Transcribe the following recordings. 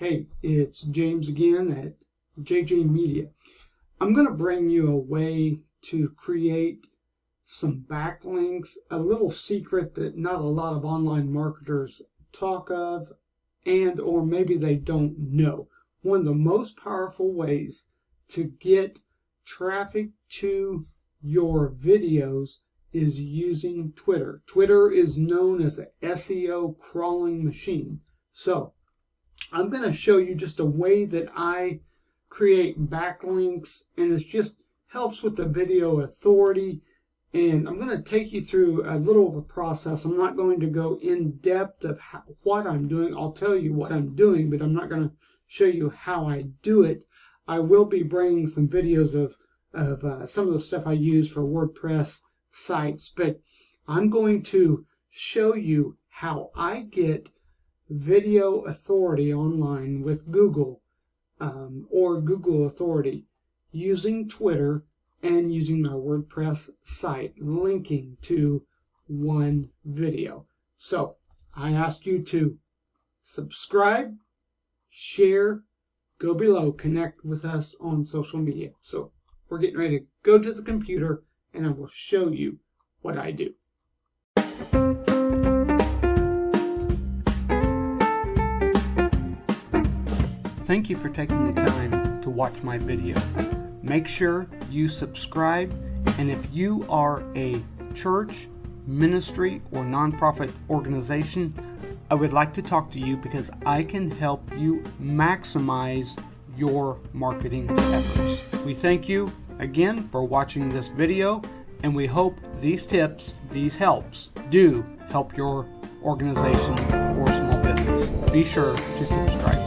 Hey, it's James again at JJ Media. I'm going to bring you a way to create some backlinks, a little secret that not a lot of online marketers talk of, and or maybe they don't know. One of the most powerful ways to get traffic to your videos is using Twitter. Twitter is known as an SEO crawling machine. So I'm going to show you just a way that I create backlinks, and it just helps with the video authority. And I'm going to take you through a little of a process. I'm not going to go in depth of what I'm doing. I'll tell you what I'm doing, but I'm not going to show you how I do it. I will be bringing some videos of some of the stuff I use for WordPress sites, but I'm going to show you how I get video authority online with Google or Google authority using Twitter and using my WordPress site linking to one video. So I ask you to subscribe, share, go below, connect with us on social media. So we're getting ready to go to the computer and I will show you what I do. Thank you for taking the time to watch my video. Make sure you subscribe, and if you are a church, ministry, or nonprofit organization, I would like to talk to you because I can help you maximize your marketing efforts. We thank you again for watching this video, and we hope these tips, these helps, do help your organization or small business. Be sure to subscribe.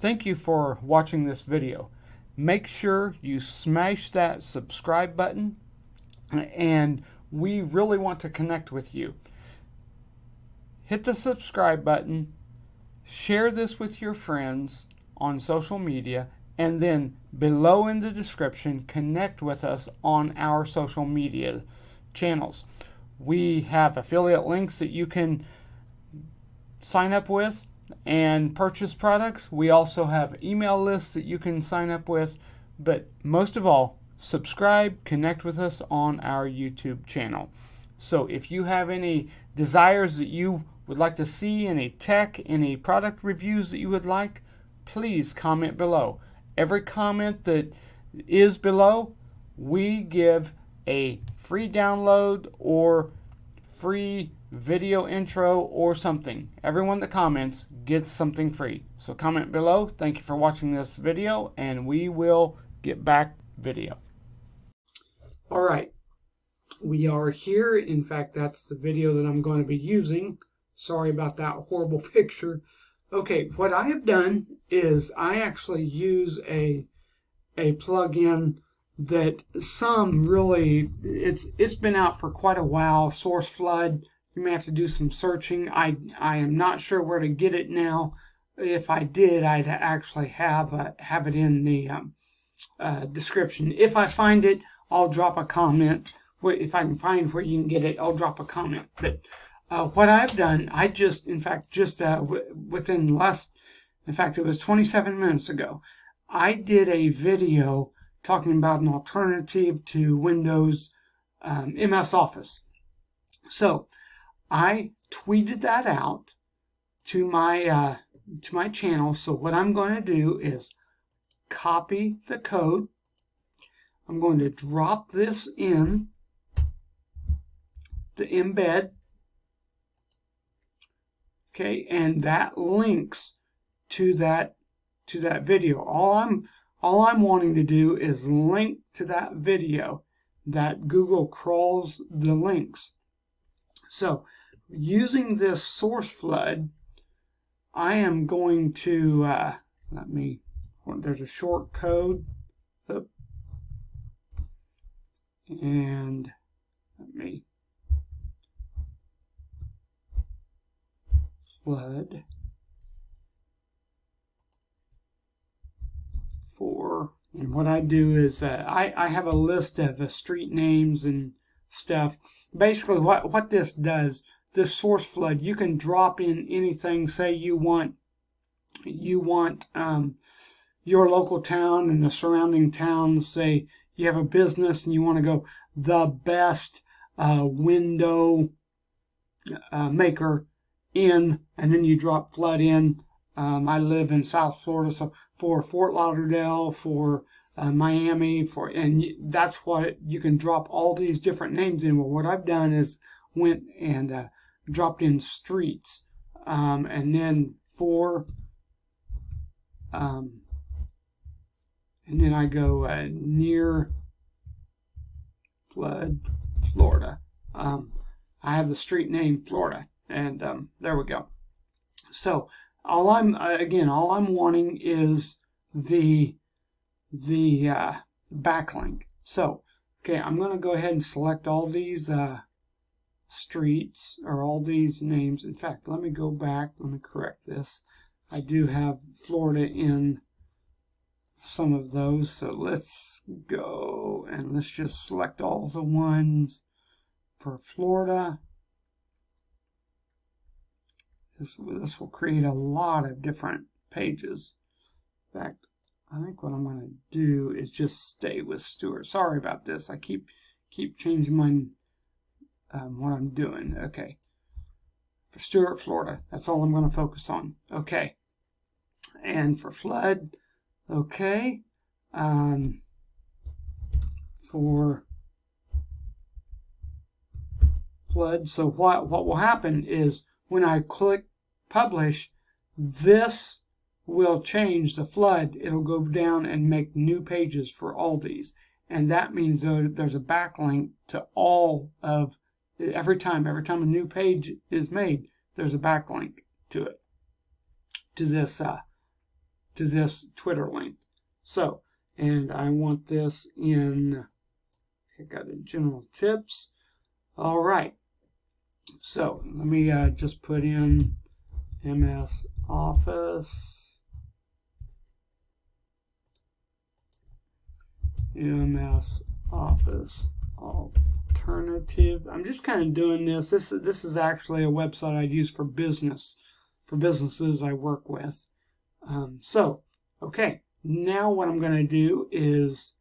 Thank you for watching this video. Make sure you smash that subscribe button, and we really want to connect with you. Hit the subscribe button, share this with your friends on social media, and then below in the description, connect with us on our social media channels. We have affiliate links that you can sign up with and purchase products. We also have email lists that you can sign up with, but most of all, subscribe, connect with us on our YouTube channel. So if you have any desires that you would like to see, any tech, any product reviews that you would like, please comment below. Every comment that is below, we give a free download or free video intro or something. Everyone that comments gets something free. So comment below. Thank you for watching this video, and we will get back video. All right, we are here. In fact, that's the video that I'm going to be using. Sorry about that horrible picture. Okay, what I have done is I actually use a plugin that some really, it's been out for quite a while, SourceFlood. You may have to do some searching. I am not sure where to get it now. If I did, I'd actually have it in the description. If I find it, I'll drop a comment. If I can find where you can get it, I'll drop a comment. But what I've done, I just, in fact, within less, in fact, it was 27 minutes ago, I did a video talking about an alternative to Windows MS Office. So I tweeted that out to my channel. So what I'm going to do is copy the code. I'm going to drop this in the embed. Okay, and that links to that video. All I'm wanting to do is link to that video that Google crawls the links. So using this SourceFlood, I am going to, there's a short code. And let me flood for, and what I do is I have a list of street names and stuff. Basically what this does, this source flood, you can drop in anything. Say you want your local town and the surrounding towns. Say you have a business and you want to go the best window maker in, and then you drop flood in. I live in South Florida, so for Fort Lauderdale, for Miami, and that's what you can drop all these different names in. Well, what I've done is went and dropped in streets, and then for and then I go near flood Florida. I have the street name Florida, and there we go. So all I'm wanting is the backlink. So okay, I'm going to go ahead and select all these streets, or all these names. In fact, let me go back. Let me correct this. I do have Florida in some of those, so let's go and let's just select all the ones for Florida. This will create a lot of different pages. In fact, I think what I'm going to do is just stay with Stuart. Sorry about this. I keep changing my what I'm doing. Okay, for Stuart, Florida, that's all I'm going to focus on. Okay, and for flood, okay, for flood. So what will happen is when I click publish, this will change the flood. It'll go down and make new pages for all these, and that means there's a backlink to all of, every time a new page is made, there's a backlink to it, to this Twitter link. So, and I want this in, I got in general tips. All right, so let me just put in MS Office, MS Office Alternative. I'm just kind of doing this. This is actually a website I use for businesses I work with. So, okay, now what I'm going to do is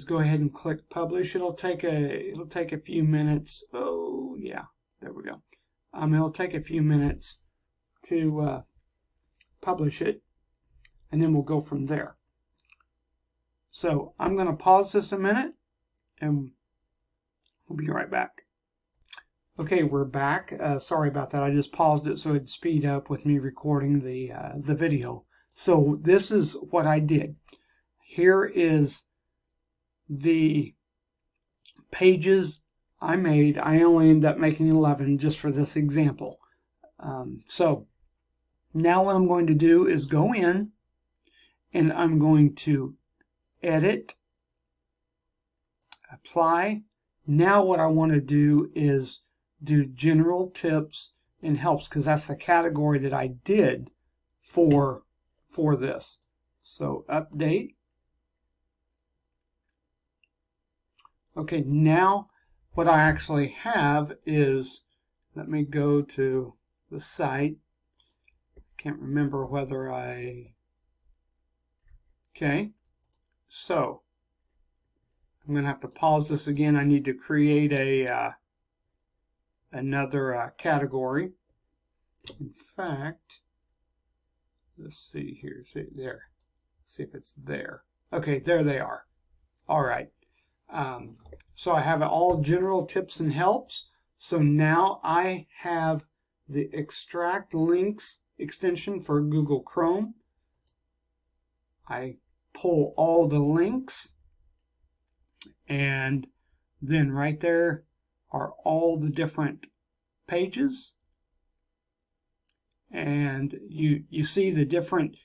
go ahead and click publish. It'll take a few minutes. Oh yeah, there we go. It'll take a few minutes to publish it, and then we'll go from there. So I'm going to pause this a minute, and we'll be right back. Okay, we're back. Sorry about that. I just paused it so it'd speed up with me recording the video. So this is what I did. Here is the pages I made. I only ended up making 11 just for this example. So now what I'm going to do is go in, and I'm going to edit, apply. Now what I want to do is do general tips and helps, because that's the category that I did for this. So update. Okay, now what I actually have is, let me go to the site. Can't remember whether okay, so I'm going to have to pause this again. I need to create another category. In fact, let's see here. See there. See if it's there. Okay, there they are. All right. So I have all general tips and helps. So now I have the extract links extension for Google Chrome. I pull all the links, and then right there are all the different pages, and you see the different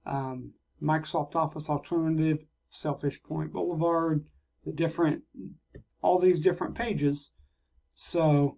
Microsoft Office Alternative, Selfish Point Boulevard, all these different pages. So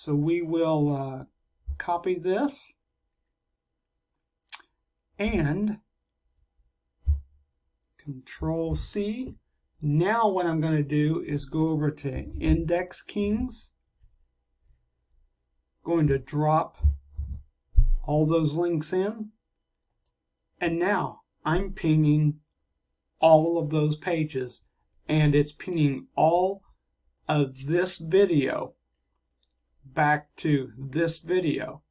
we will copy this and Control C. Now what I'm going to do is go over to Index Kings. Going to drop all those links in. And now I'm pinging all of those pages, and it's pinging all of this video back to this video,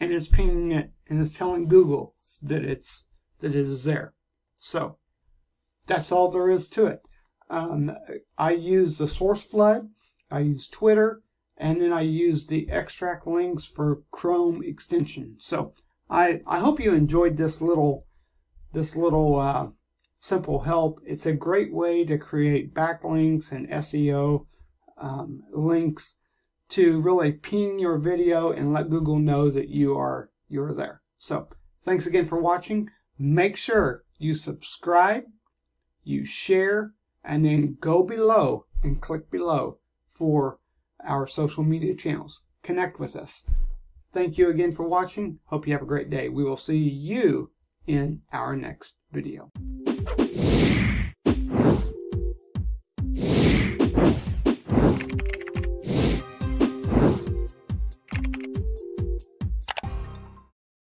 and it's pinging it, and it's telling Google that it is there. So that's all there is to it. I use the source flood, I use Twitter, and then I use the extract links for Chrome extension. So I hope you enjoyed this little simple help. It's a great way to create backlinks and SEO links to really ping your video and let Google know that you're there. So thanks again for watching. Make sure you subscribe, you share, and then go below and click below for our social media channels. Connect with us. Thank you again for watching. Hope you have a great day. We will see you in our next video.